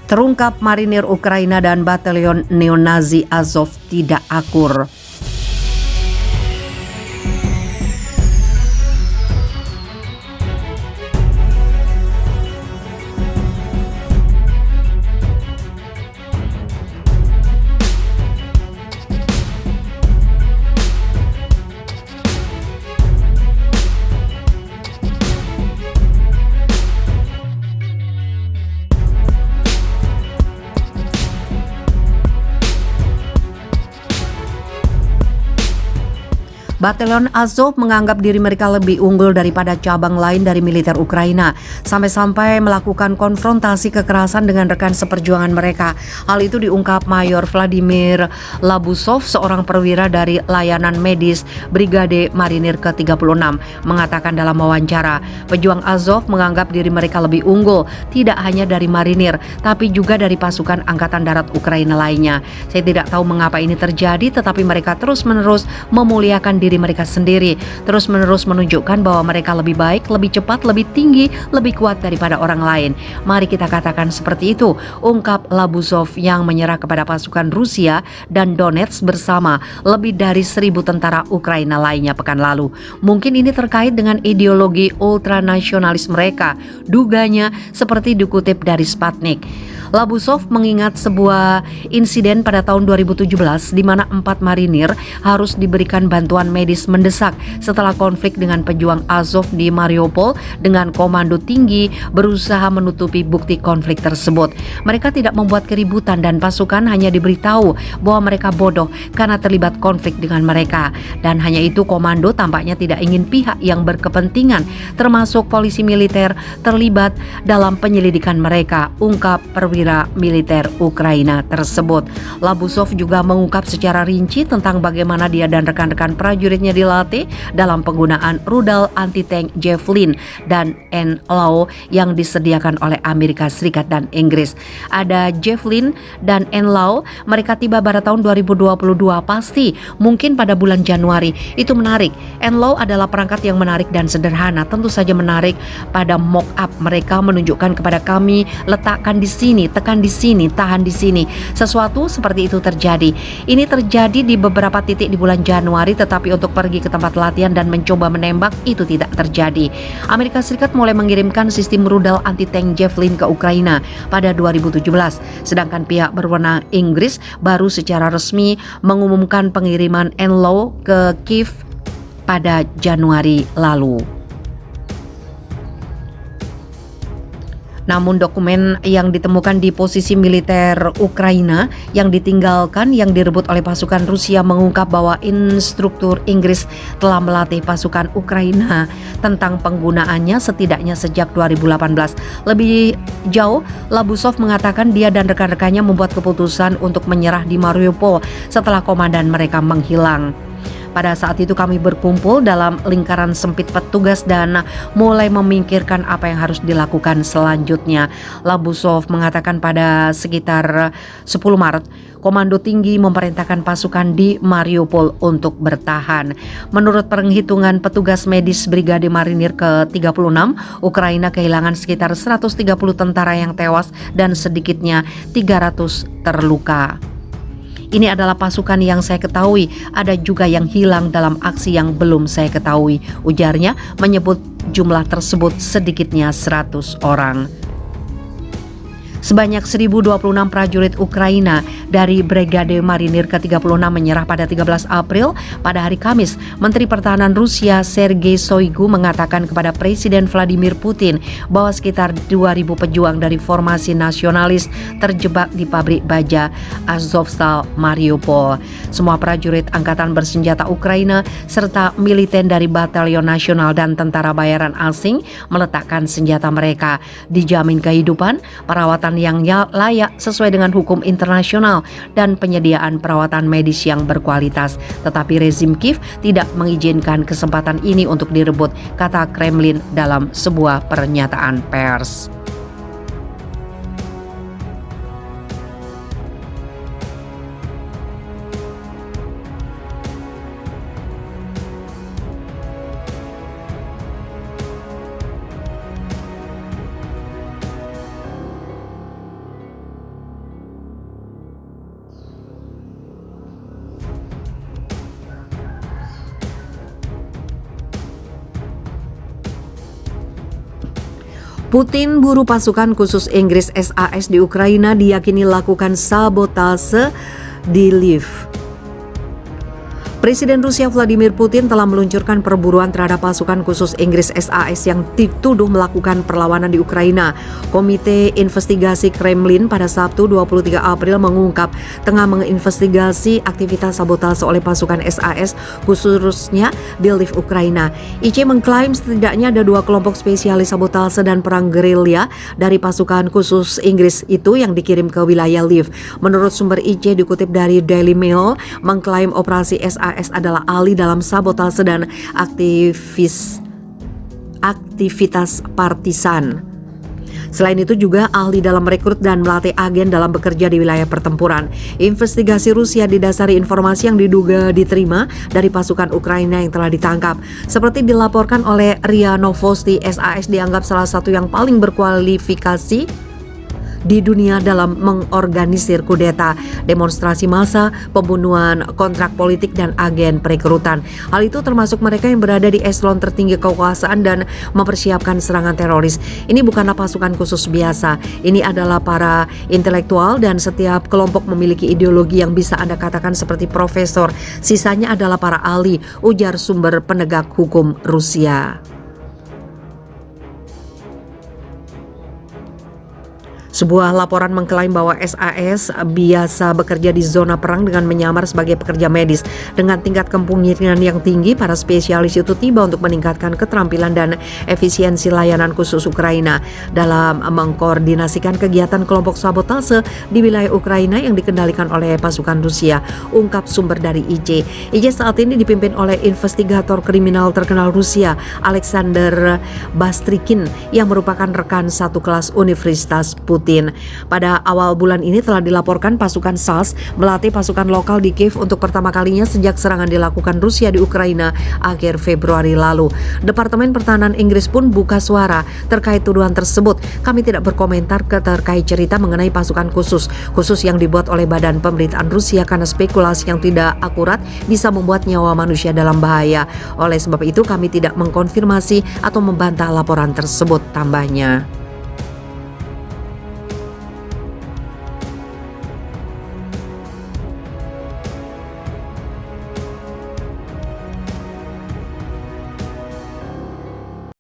Terungkap marinir Ukraina dan batalion neo-Nazi Azov tidak akur. Batalion Azov menganggap diri mereka lebih unggul daripada cabang lain dari militer Ukraina, sampai-sampai melakukan konfrontasi kekerasan dengan rekan seperjuangan mereka. Hal itu diungkap Mayor Vladimir Labusov, seorang perwira dari layanan medis Brigade Marinir ke-36, mengatakan dalam wawancara, pejuang Azov menganggap diri mereka lebih unggul, tidak hanya dari marinir, tapi juga dari pasukan angkatan darat Ukraina lainnya. Saya tidak tahu mengapa ini terjadi, tetapi mereka terus-menerus memuliakan diri mereka sendiri, terus-menerus menunjukkan bahwa mereka lebih baik, lebih cepat, lebih tinggi, lebih kuat daripada orang lain. Mari kita katakan seperti itu, ungkap Labusov yang menyerah kepada pasukan Rusia dan Donetsk bersama lebih dari 1.000 tentara Ukraina lainnya pekan lalu. Mungkin ini terkait dengan ideologi ultranasionalis mereka, duganya seperti dikutip dari Sputnik. Labusov mengingat sebuah insiden pada tahun 2017 di mana 4 marinir harus diberikan bantuan medis mendesak setelah konflik dengan pejuang Azov di Mariupol dengan komando tinggi berusaha menutupi bukti konflik tersebut. Mereka tidak membuat keributan dan pasukan hanya diberitahu bahwa mereka bodoh karena terlibat konflik dengan mereka. Dan hanya itu, komando tampaknya tidak ingin pihak yang berkepentingan termasuk polisi militer terlibat dalam penyelidikan mereka, ungkap perwira militer Ukraina tersebut. Labusov juga mengungkap secara rinci tentang bagaimana dia dan rekan-rekan prajuritnya dilatih dalam penggunaan rudal anti-tank Javelin dan NLAW yang disediakan oleh Amerika Serikat dan Inggris. Ada Javelin dan NLAW, mereka tiba pada tahun 2022 pasti, mungkin pada bulan Januari. Itu menarik. NLAW adalah perangkat yang menarik dan sederhana, tentu saja menarik pada mock-up. Mereka menunjukkan kepada kami, letakkan di sini, tekan di sini, tahan di sini. Sesuatu seperti itu terjadi. Ini terjadi di beberapa titik di bulan Januari, tetapi untuk pergi ke tempat latihan dan mencoba menembak itu tidak terjadi. Amerika Serikat mulai mengirimkan sistem rudal anti-tank Javelin ke Ukraina pada 2017, sedangkan pihak berwenang Inggris baru secara resmi mengumumkan pengiriman NLAW ke Kiev pada Januari lalu. Namun dokumen yang ditemukan di posisi militer Ukraina yang ditinggalkan yang direbut oleh pasukan Rusia mengungkap bahwa instruktur Inggris telah melatih pasukan Ukraina tentang penggunaannya setidaknya sejak 2018. Lebih jauh, Labusov mengatakan dia dan rekan-rekannya membuat keputusan untuk menyerah di Mariupol setelah komandan mereka menghilang. Pada saat itu kami berkumpul dalam lingkaran sempit petugas dan mulai memikirkan apa yang harus dilakukan selanjutnya. Labusov mengatakan pada sekitar 10 Maret, Komando Tinggi memerintahkan pasukan di Mariupol untuk bertahan. Menurut penghitungan petugas medis Brigade Marinir ke-36, Ukraina kehilangan sekitar 130 tentara yang tewas dan sedikitnya 300 terluka. Ini adalah pasukan yang saya ketahui, ada juga yang hilang dalam aksi yang belum saya ketahui, ujarnya, menyebut jumlah tersebut sedikitnya 100 orang. Sebanyak 1.026 prajurit Ukraina dari Brigade Marinir ke-36 menyerah pada 13 April. Pada hari Kamis, Menteri Pertahanan Rusia Sergei Shoigu mengatakan kepada Presiden Vladimir Putin bahwa sekitar 2.000 pejuang dari formasi nasionalis terjebak di pabrik baja Azovstal Mariupol. Semua prajurit angkatan bersenjata Ukraina serta militer dari Batalion Nasional dan tentara bayaran asing meletakkan senjata mereka, dijamin kehidupan, perawatan yang layak sesuai dengan hukum internasional dan penyediaan perawatan medis yang berkualitas. Tetapi rezim Kiev tidak mengizinkan kesempatan ini untuk direbut, kata Kremlin dalam sebuah pernyataan pers. Putin buru pasukan khusus Inggris SAS di Ukraina diyakini lakukan sabotase di Lviv. Presiden Rusia Vladimir Putin telah meluncurkan perburuan terhadap pasukan khusus Inggris SAS yang dituduh melakukan perlawanan di Ukraina. Komite Investigasi Kremlin pada Sabtu 23 April mengungkap tengah menginvestigasi aktivitas sabotase oleh pasukan SAS khususnya di Lviv, Ukraina. IC mengklaim setidaknya ada 2 kelompok spesialis sabotase dan perang gerilya dari pasukan khusus Inggris itu yang dikirim ke wilayah Lviv. Menurut sumber IC dikutip dari Daily Mail, mengklaim operasi SAS adalah ahli dalam sabotase dan aktivitas partisan. Selain itu juga ahli dalam merekrut dan melatih agen dalam bekerja di wilayah pertempuran. Investigasi Rusia didasari informasi yang diduga diterima dari pasukan Ukraina yang telah ditangkap. Seperti dilaporkan oleh RIA Novosti, SAS dianggap salah satu yang paling berkualifikasi di dunia dalam mengorganisir kudeta, demonstrasi massa, pembunuhan kontrak politik dan agen perekrutan. Hal itu termasuk mereka yang berada di eselon tertinggi kekuasaan dan mempersiapkan serangan teroris. Ini bukanlah pasukan khusus biasa. Ini adalah para intelektual dan setiap kelompok memiliki ideologi yang bisa Anda katakan seperti profesor. Sisanya adalah para ahli, ujar sumber penegak hukum Rusia. Sebuah laporan mengklaim bahwa SAS biasa bekerja di zona perang dengan menyamar sebagai pekerja medis. Dengan tingkat kemungkinan yang tinggi, para spesialis itu tiba untuk meningkatkan keterampilan dan efisiensi layanan khusus Ukraina dalam mengkoordinasikan kegiatan kelompok sabotase di wilayah Ukraina yang dikendalikan oleh pasukan Rusia, ungkap sumber dari IC. IC saat ini dipimpin oleh investigator kriminal terkenal Rusia, Alexander Bastrikin, yang merupakan rekan satu kelas Universitas Putin. Pada awal bulan ini telah dilaporkan pasukan SAS melatih pasukan lokal di Kiev untuk pertama kalinya sejak serangan dilakukan Rusia di Ukraina akhir Februari lalu. Departemen Pertahanan Inggris pun buka suara terkait tuduhan tersebut. Kami tidak berkomentar terkait cerita mengenai pasukan khusus yang dibuat oleh badan pemberitaan Rusia karena spekulasi yang tidak akurat bisa membuat nyawa manusia dalam bahaya. Oleh sebab itu kami tidak mengkonfirmasi atau membantah laporan tersebut, tambahnya.